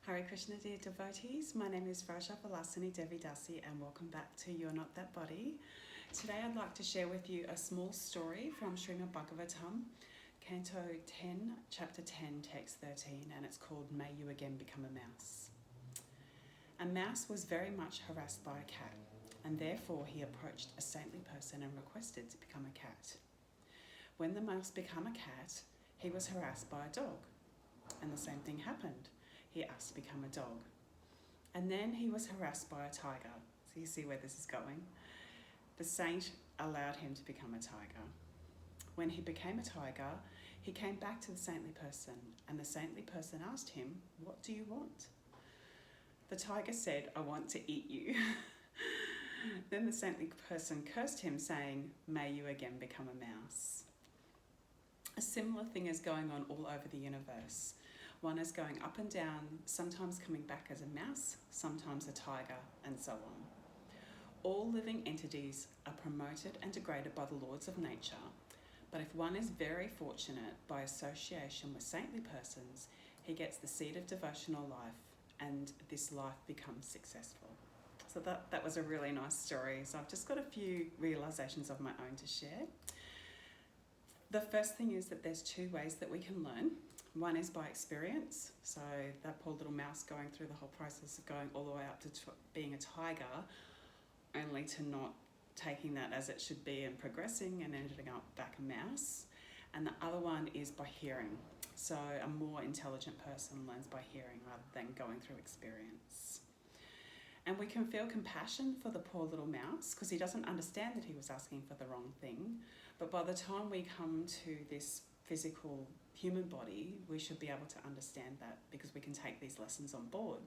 Hare Krishna, dear devotees. My name is Vraja Vilasini Devi Dasi, and welcome back to You're Not That Body. Today I'd like to share with you a small story from Srimad Bhagavatam, Canto 10, Chapter 10, Text 13, and it's called May You Again Become a Mouse. A mouse was very much harassed by a cat, and therefore he approached a saintly person and requested to become a cat. When the mouse became a cat, he was harassed by a dog, and the same thing happened. He asked to become a dog. And then he was harassed by a tiger. So you see where this is going. The saint allowed him to become a tiger. When he became a tiger, he came back to the saintly person, and the saintly person asked him, "What do you want?" The tiger said, "I want to eat you." Then the saintly person cursed him, saying, "May you again become a mouse." A similar thing is going on all over the universe. One is going up and down, sometimes coming back as a mouse, sometimes a tiger, and so on. All living entities are promoted and degraded by the lords of nature, but if one is very fortunate by association with saintly persons, he gets the seed of devotional life, and this life becomes successful. So that was a really nice story. So I've just got a few realizations of my own to share. The first thing is that there's two ways that we can learn. One is by experience, so that poor little mouse going through the whole process of going all the way up to being a tiger, only to not taking that as it should be and progressing and ending up back a mouse. And the other one is by hearing. So a more intelligent person learns by hearing rather than going through experience. And we can feel compassion for the poor little mouse because he doesn't understand that he was asking for the wrong thing. But by the time we come to this physical human body, we should be able to understand that because we can take these lessons on board.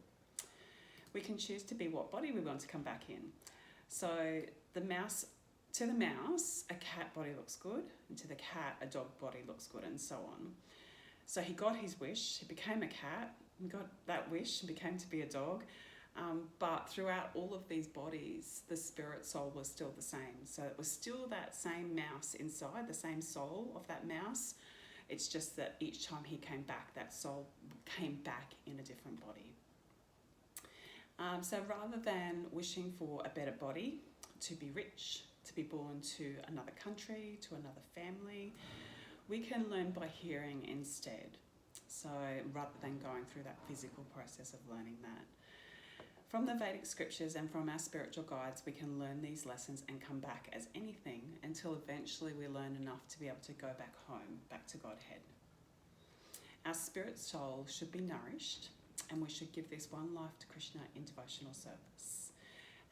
We can choose to be what body we want to come back in. So to the mouse, a cat body looks good, and to the cat, a dog body looks good, and so on. So he got his wish, he became a cat, and got that wish and became to be a dog. But throughout all of these bodies, the spirit soul was still the same. So it was still that same mouse inside, the same soul of that mouse. It's just that each time he came back, that soul came back in a different body. So rather than wishing for a better body, to be rich, to be born to another country, to another family, we can learn by hearing instead. So rather than going through that physical process of learning that. From the Vedic scriptures and from our spiritual guides, we can learn these lessons and come back as anything until eventually we learn enough to be able to go back home, back to Godhead. Our spirit soul should be nourished, and we should give this one life to Krishna in devotional service.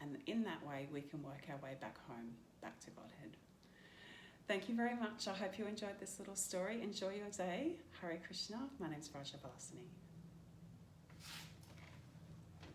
And in that way, we can work our way back home, back to Godhead. Thank you very much. I hope you enjoyed this little story. Enjoy your day. Hare Krishna. My name is Vraja Vilasini.